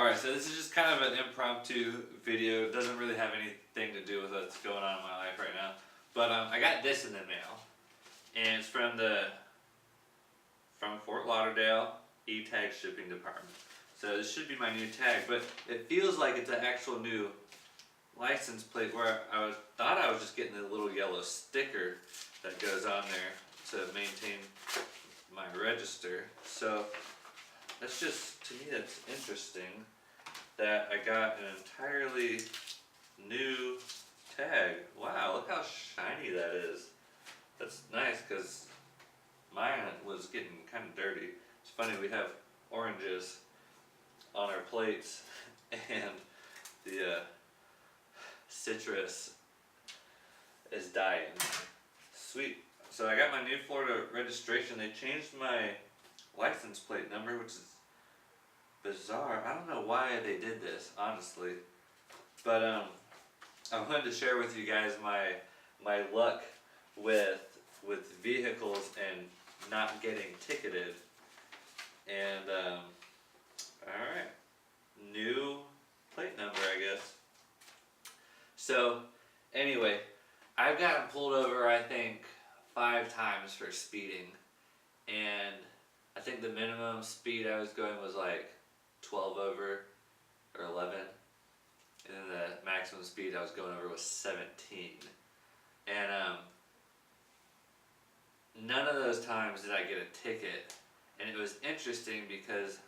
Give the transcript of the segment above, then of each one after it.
Alright, so this is just kind of an impromptu video. It doesn't really have anything to do with what's going on in my life right now. But I got this in the mail. And it's from Fort Lauderdale E-Tag Shipping Department. So this should be my new tag, but it feels like it's an actual new license plate where I thought I was just getting a little yellow sticker that goes on there to maintain my register. So that's just, to me, that's interesting that I got an entirely new tag. Wow, look how shiny that is. That's nice because mine was getting kind of dirty. It's funny, we have oranges on our plates and the citrus is dying. Sweet. So I got my new Florida registration. They changed my license plate number, which is bizarre. I don't know why they did this, honestly. But I wanted to share with you guys my luck with vehicles and not getting ticketed. And alright, new plate number, I guess. So anyway, I've gotten pulled over, I think, 5 times for speeding, and I think the minimum speed I was going was like 12 over or 11, and then the maximum speed I was going over was 17. And none of those times did I get a ticket, and it was interesting because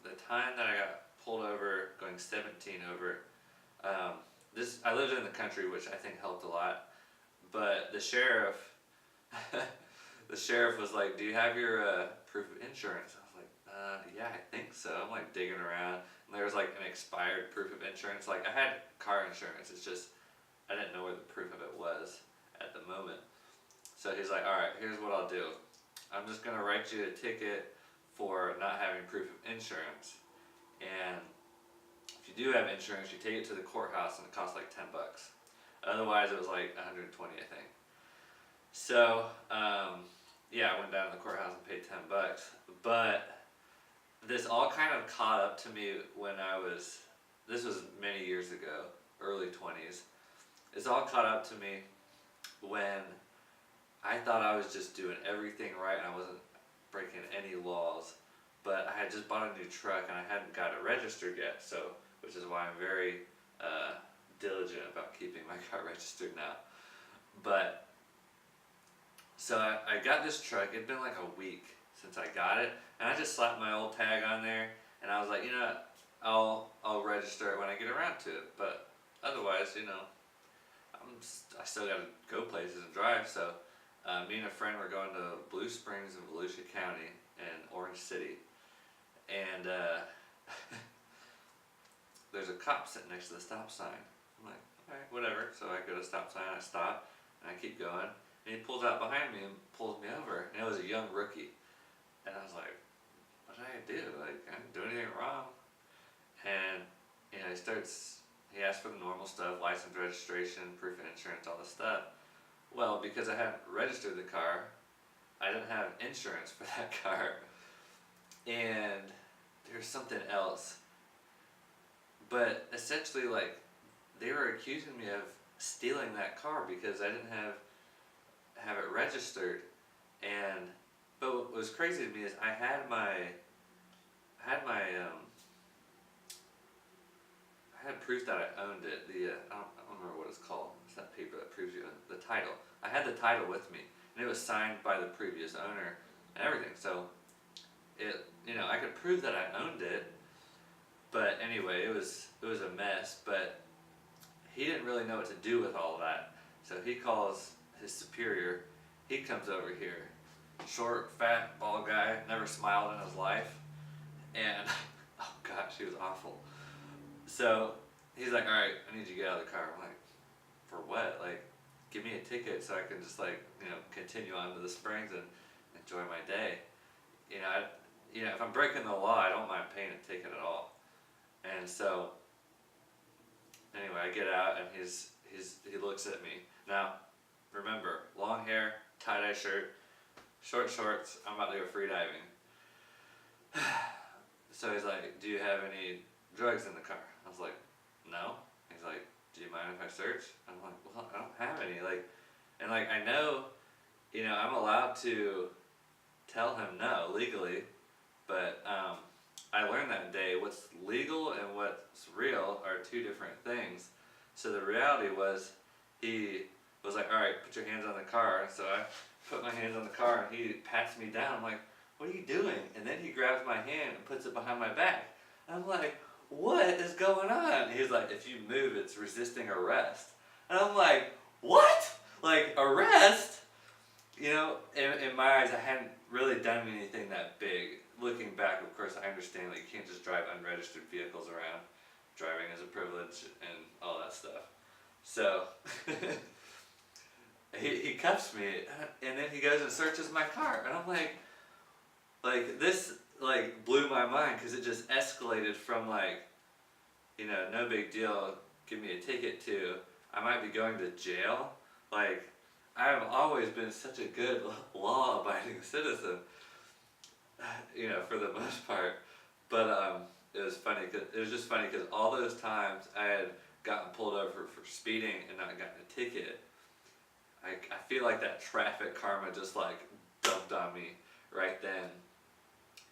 the time that I got pulled over going 17 over, I lived in the country, which I think helped a lot, but the sheriff the sheriff was like, "Do you have your proof of insurance?" I was like, yeah, I think so. I'm like digging around, and there was like an expired proof of insurance. Like, I had car insurance, it's just I didn't know where the proof of it was at the moment. So he's like, "Alright, here's what I'll do. I'm just gonna write you a ticket for not having proof of insurance, and if you do have insurance, you take it to the courthouse and it costs like $10. Otherwise it was like $120, I think." So yeah, I went down to the courthouse and paid $10. But this all kind of caught up to me when this was many years ago, early 20s. It's all caught up to me when I thought I was just doing everything right and I wasn't breaking any laws. But I had just bought a new truck and I hadn't got it registered yet, so which is why I'm very diligent about keeping my car registered now. But so I got this truck. It'd been like a week since I got it, and I just slapped my old tag on there, and I was like, you know what, I'll register it when I get around to it. But otherwise, you know, I still got to go places and drive. So me and a friend were going to Blue Springs in Volusia County and Orange City, and there's a cop sitting next to the stop sign. I'm like, alright, whatever. So I go to the stop sign, I stop, and I keep going. And he pulls out behind me and pulls me over. And it was a young rookie. And I was like, what did I do? Like, I didn't do anything wrong. And, you know, he asked for the normal stuff, license, registration, proof of insurance, all this stuff. Well, because I hadn't registered the car, I didn't have insurance for that car. And there's something else. But essentially, like, they were accusing me of stealing that car because I didn't have it registered. And but what was crazy to me is I had proof that I owned it. I don't remember what it's called. It's that paper that proves you own the title. I had the title with me, and it was signed by the previous owner and everything. So I could prove that I owned it. But anyway, it was a mess. But he didn't really know what to do with all of that. So he calls his superior. He comes over here, short, fat, bald guy, never smiled in his life, and oh gosh, he was awful. So he's like, "Alright, I need you to get out of the car." I'm like, "For what? Like, give me a ticket so I can just, like, you know, continue on to the Springs and enjoy my day." If I'm breaking the law, I don't mind paying a ticket at all. And so anyway, I get out and he looks at me. Now, remember, long hair, tie-dye shirt, short shorts. I'm about to go free diving. So he's like, "Do you have any drugs in the car? I was like, no. He's like, do you mind if I search? I'm like, well, I don't have any. Like, and like I know, I'm allowed to tell him no legally, but I learned that day what's legal and what's real are two different things. So the reality was, he was like, all right, put your hands on the car. So I put my hands on the car and he pats me down. I'm like, what are you doing? And then he grabs my hand and puts it behind my back. And I'm like, what is going on? He's like, if you move, it's resisting arrest. And I'm like, what? Like, arrest? In my eyes, I hadn't really done anything that big. Looking back, of course, I understand that you can't just drive unregistered vehicles around. Driving is a privilege and all that stuff. So, he cuffs me, and then he goes and searches my car. And I'm like this, blew my mind, because it just escalated from, no big deal, give me a ticket, to I might be going to jail. Like, I have always been such a good law-abiding citizen, for the most part. But it was just funny because all those times I had gotten pulled over for speeding and not gotten a ticket, I feel like that traffic karma just dumped on me right then.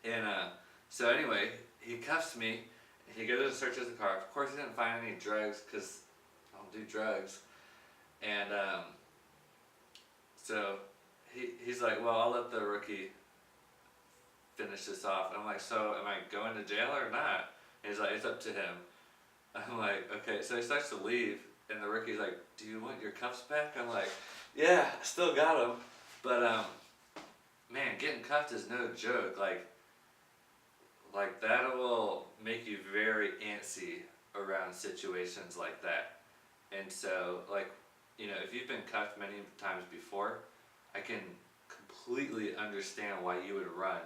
And so anyway, he cuffs me. He goes and searches the car. Of course, he didn't find any drugs, because I don't do drugs. And so he's like, well, I'll let the rookie finish this off. And I'm like, so am I going to jail or not? And he's like, it's up to him. I'm like, okay. So he starts to leave, and the rookie's like, do you want your cuffs back? I'm like, yeah, I still got them. But man, getting cuffed is no joke. Like that will make you very antsy around situations like that. And so, if you've been cuffed many times before, I can completely understand why you would run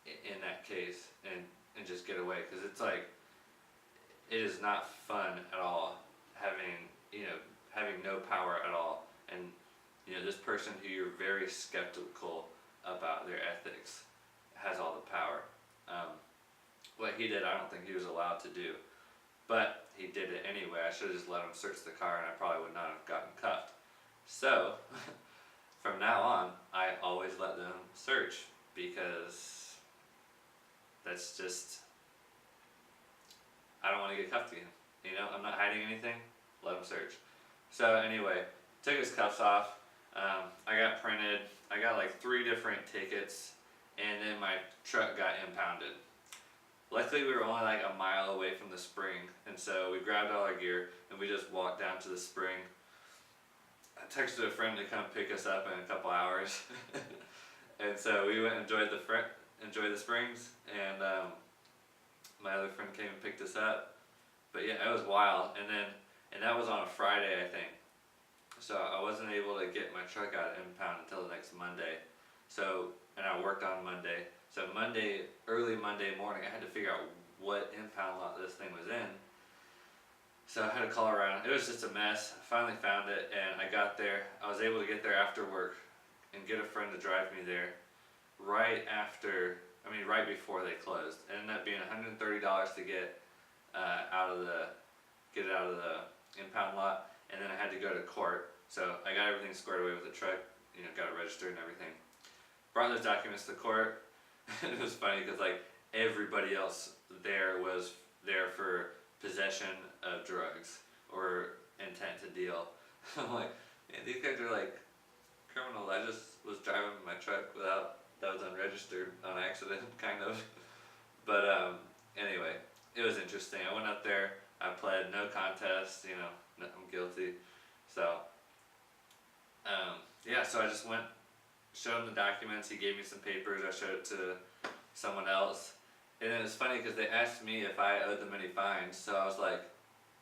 in that case and just get away, because it's it is not fun at all having no power at all, and this person who you're very skeptical about their ethics has all the power. What he did, I don't think he was allowed to do, but he did it anyway. I should have just let him search the car, and I probably would not have gotten cuffed. So from now on, I always let them search, because that's just, I don't want to get cuffed again. I'm not hiding anything, let them search. So anyway, took his cuffs off. I got printed. I got 3 different tickets, and then my truck got impounded. Luckily, we were only a mile away from the spring, and so we grabbed all our gear and we just walked down to the spring. I texted a friend to come pick us up in a couple hours, and so we went and enjoyed the springs, and my other friend came and picked us up. But yeah, it was wild. And that was on a Friday, I think. So I wasn't able to get my truck out of impound until the next Monday. And I worked on Monday. So early Monday morning, I had to figure out what impound lot this thing was in. So I had to call around. It was just a mess. I finally found it, and I got there. I was able to get there after work and get a friend to drive me there right before they closed. It ended up being $130 to get it out of the impound lot, and then I had to go to court. So I got everything squared away with the truck, got it registered and everything. Brought those documents to court. It was funny because everybody else there was there for possession of drugs or intent to deal. I'm like, man, these guys are criminals. I just was driving my truck that was unregistered on accident, kind of. But anyway, it was interesting. I went up there. I pled no contest. I'm guilty. So so I just went, showed him the documents. He gave me some papers. I showed it to someone else. And it was funny because they asked me if I owed them any fines. So I was like,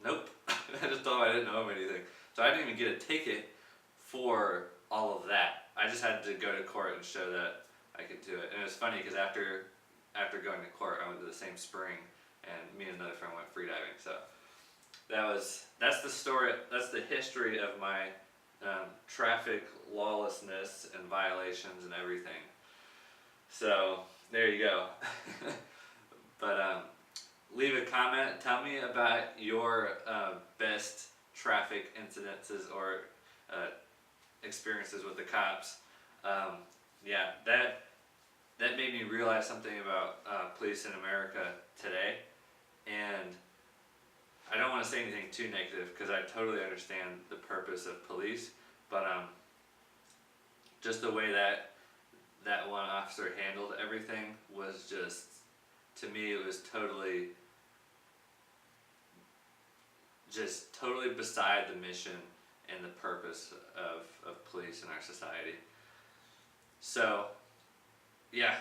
nope. I just told them I didn't owe them anything. So I didn't even get a ticket for all of that. I just had to go to court and show that I could do it. And it was funny because after going to court, I went to the same spring, and me and another friend went freediving. So that's the story. That's the history of my traffic lawlessness and violations and everything. So there you go. But leave a comment. Tell me about your best traffic incidences or experiences with the cops. Yeah, that made me realize something about police in America today, and I don't want to say anything too negative because I totally understand the purpose of police, but just the way that one officer handled everything was just, to me, it was totally beside the mission and the purpose of police in our society. So, yeah,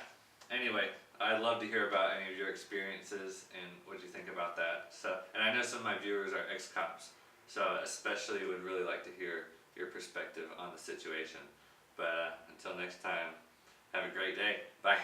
anyway, I'd love to hear about any of your experiences and what you think about that. So, and I know some of my viewers are ex-cops, so especially would really like to hear your perspective on the situation. But until next time, have a great day. Bye.